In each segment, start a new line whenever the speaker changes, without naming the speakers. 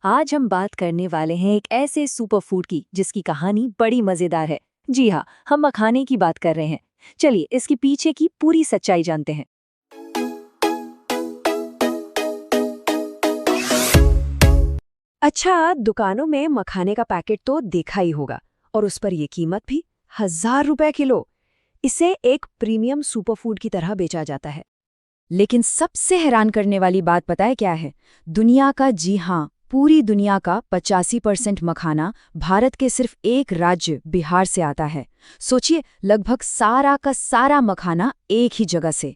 आज हम बात करने वाले हैं एक ऐसे सुपरफूड की जिसकी कहानी बड़ी मजेदार है। जी हाँ, हम मखाने की बात कर रहे हैं। चलिए इसके पीछे की पूरी सच्चाई जानते हैं।
अच्छा, दुकानों में मखाने का पैकेट तो देखा ही होगा और उस पर ये कीमत भी 1000 रुपए किलो। इसे एक प्रीमियम सुपरफूड की तरह बेचा जाता है। लेकिन सबसे हैरान करने वाली बात पता है क्या है? दुनिया का, जी हाँ, पूरी दुनिया का 85% मखाना भारत के सिर्फ एक राज्य बिहार से आता है। सोचिए, लगभग सारा का सारा मखाना एक ही जगह से।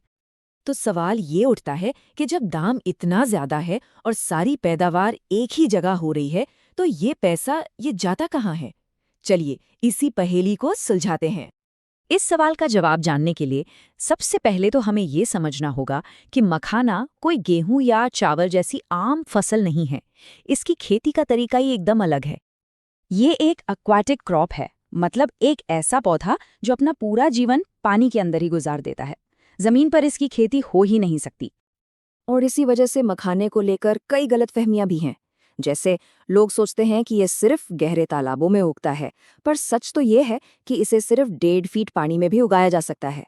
तो सवाल ये उठता है कि जब दाम इतना ज्यादा है और सारी पैदावार एक ही जगह हो रही है, तो ये पैसा ये जाता कहाँ है? चलिए इसी पहेली को सुलझाते हैं। इस सवाल का जवाब जानने के लिए सबसे पहले तो हमें ये समझना होगा कि मखाना कोई गेहूं या चावल जैसी आम फसल नहीं है। इसकी खेती का तरीका ही एकदम अलग है। ये एक एक्वाटिक क्रॉप है, मतलब एक ऐसा पौधा जो अपना पूरा जीवन पानी के अंदर ही गुजार देता है। जमीन पर इसकी खेती हो ही नहीं सकती। और इसी वजह से मखाने को लेकर कई गलतफहमियां भी हैं। जैसे लोग सोचते हैं कि ये सिर्फ गहरे तालाबों में उगता है, पर सच तो ये है कि इसे सिर्फ 1.5 फीट पानी में भी उगाया जा सकता है।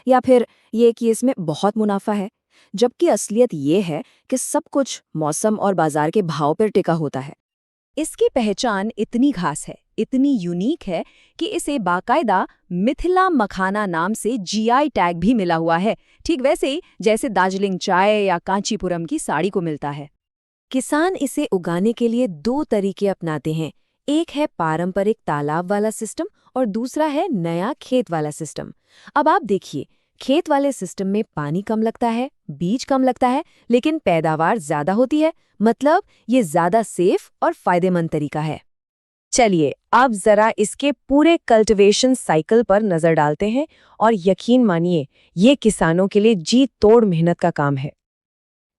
या फिर ये कि इसमें बहुत मुनाफा है, जबकि असलियत ये है कि सब कुछ मौसम और बाजार के भाव पर टिका होता है। इसकी पहचान इतनी खास है, इतनी यूनिक है कि इसे बाकायदा मिथिला मखाना नाम से जीआई टैग भी मिला हुआ है। ठीक वैसे ही जैसे दार्जिलिंग चाय या कांचीपुरम की साड़ी को मिलता है। किसान इसे उगाने के लिए दो तरीके अपनाते हैं। एक है पारंपरिक तालाब वाला सिस्टम और दूसरा है नया खेत वाला सिस्टम। अब आप देखिए, खेत वाले सिस्टम में पानी कम लगता है, बीज कम लगता है, लेकिन पैदावार ज्यादा होती है। मतलब ये ज्यादा सेफ और फायदेमंद तरीका है। चलिए अब जरा इसके पूरे कल्टीवेशन साइकिल पर नजर डालते हैं और यकीन मानिए, ये किसानों के लिए जी तोड़ मेहनत का काम है।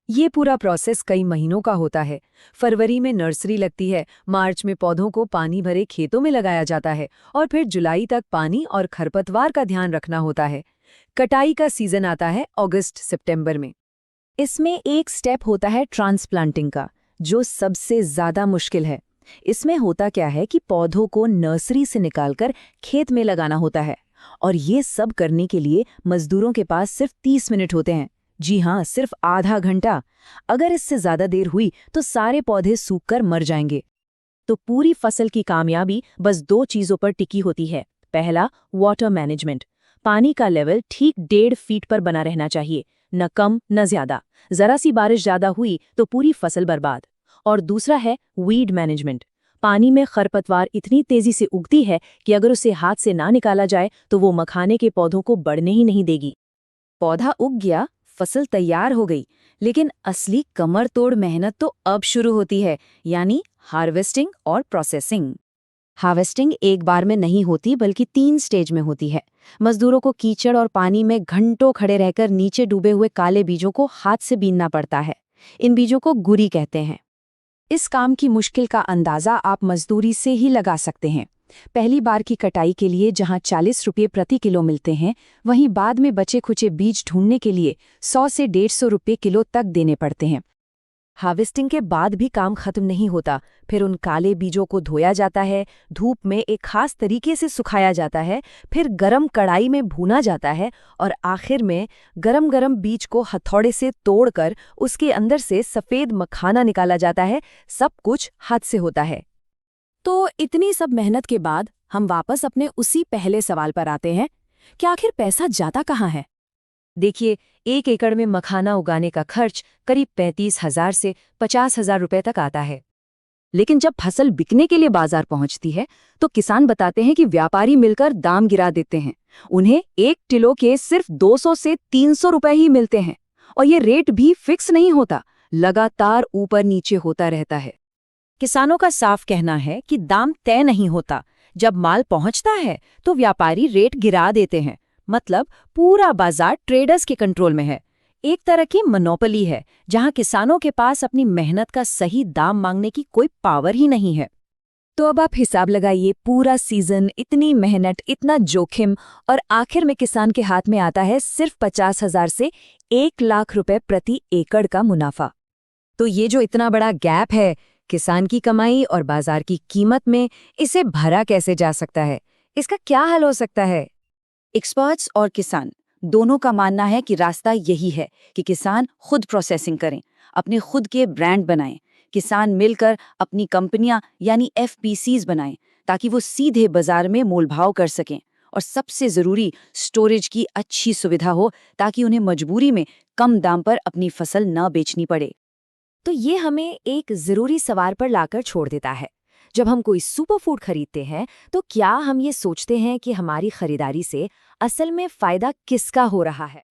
ये पूरा प्रोसेस कई महीनों का होता है। फरवरी में नर्सरी लगती है, मार्च में पौधों को पानी भरे खेतों में लगाया जाता है और फिर जुलाई तक पानी और खरपतवार का ध्यान रखना होता है। कटाई का सीजन आता है अगस्त सितंबर में। इसमें एक स्टेप होता है ट्रांसप्लांटिंग का, जो सबसे ज्यादा मुश्किल है। इसमें होता क्या है कि पौधों को नर्सरी से निकालकर खेत में लगाना होता है, और ये सब करने के लिए मजदूरों के पास सिर्फ 30 मिनट होते हैं। जी हाँ, सिर्फ आधा घंटा। अगर इससे ज्यादा देर हुई तो सारे पौधे सूखकर मर जाएंगे। तो पूरी फसल की कामयाबी बस दो चीजों पर टिकी होती है। पहला, वाटर मैनेजमेंट। पानी का लेवल ठीक 1.5 फीट पर बना रहना चाहिए, न कम न ज्यादा। जरा सी बारिश ज्यादा हुई तो पूरी फसल बर्बाद। और दूसरा है वीड मैनेजमेंट। पानी में खरपतवार इतनी तेजी से उगती है कि अगर उसे हाथ से ना निकाला जाए तो वो मखाने के पौधों को बढ़ने ही नहीं देगी। पौधा उग गया, फसल तैयार हो गई, लेकिन असली कमर तोड़ मेहनत तो अब शुरू होती है, यानी हार्वेस्टिंग और प्रोसेसिंग। हार्वेस्टिंग एक बार में नहीं होती, बल्कि 3 स्टेज में होती है। मजदूरों को कीचड़ और पानी में घंटों खड़े रहकर नीचे डूबे हुए काले बीजों को हाथ से बीनना पड़ता है। इन बीजों को गुरी कहते हैं। इस काम की मुश्किल का अंदाजा आप मजदूरी से ही लगा सकते हैं। पहली बार की कटाई के लिए जहां 40 रुपये प्रति किलो मिलते हैं, वहीं बाद में बचे खुचे बीज ढूंढने के लिए 100 से 150 रुपये किलो तक देने पड़ते हैं। हार्वेस्टिंग के बाद भी काम खत्म नहीं होता। फिर उन काले बीजों को धोया जाता है, धूप में एक खास तरीके से सुखाया जाता है, फिर गरम कढ़ाई में भूना जाता है और आखिर में गरम गरम बीज को हथौड़े से तोड़कर उसके अंदर से सफ़ेद मखाना निकाला जाता है। सब कुछ हाथ से होता है। तो इतनी सब मेहनत के बाद हम वापस अपने उसी पहले सवाल पर आते हैं कि आखिर पैसा जाता कहाँ है? देखिए, 1 एकड़ में मखाना उगाने का खर्च करीब 35,000 से 50,000 रुपए तक आता है। लेकिन जब फसल बिकने के लिए बाजार पहुंचती है, तो किसान बताते हैं कि व्यापारी मिलकर दाम गिरा देते हैं। उन्हें 1 किलो के सिर्फ 200 से 300 रुपए ही मिलते हैं, और ये रेट भी फिक्स नहीं होता, लगातार ऊपर नीचे होता रहता है। किसानों का साफ कहना है कि दाम तय नहीं होता। जब माल पहुंचता है तो व्यापारी रेट गिरा देते हैं। मतलब पूरा बाजार ट्रेडर्स के कंट्रोल में है। एक तरह की मोनोपोली है, जहां किसानों के पास अपनी मेहनत का सही दाम मांगने की कोई पावर ही नहीं है। तो अब आप हिसाब लगाइए, पूरा सीजन, इतनी मेहनत, इतना जोखिम, और आखिर में किसान के हाथ में आता है सिर्फ 50,000 से 1 लाख रुपए प्रति एकड़ का मुनाफा। तो ये जो इतना बड़ा गैप है, किसान की कमाई और बाजार की कीमत में इसे भरा कैसे जा सकता है? इसका क्या हल हो सकता है?
एक्सपर्ट्स और किसान दोनों का मानना है कि रास्ता यही है कि किसान खुद प्रोसेसिंग करें, अपने खुद के ब्रांड बनाएं। किसान मिलकर अपनी कंपनियां यानी एफपीसीज बनाएं ताकि वो सीधे बाजार में मोलभाव कर सकें। और सबसे ज़रूरी, स्टोरेज की अच्छी सुविधा हो ताकि उन्हें मजबूरी में कम दाम पर अपनी फसल न बेचनी पड़े।
तो ये हमें एक ज़रूरी सवाल पर लाकर छोड़ देता है। जब हम कोई सुपरफूड खरीदते हैं तो क्या हम ये सोचते हैं कि हमारी खरीदारी से असल में फ़ायदा किसका हो रहा है?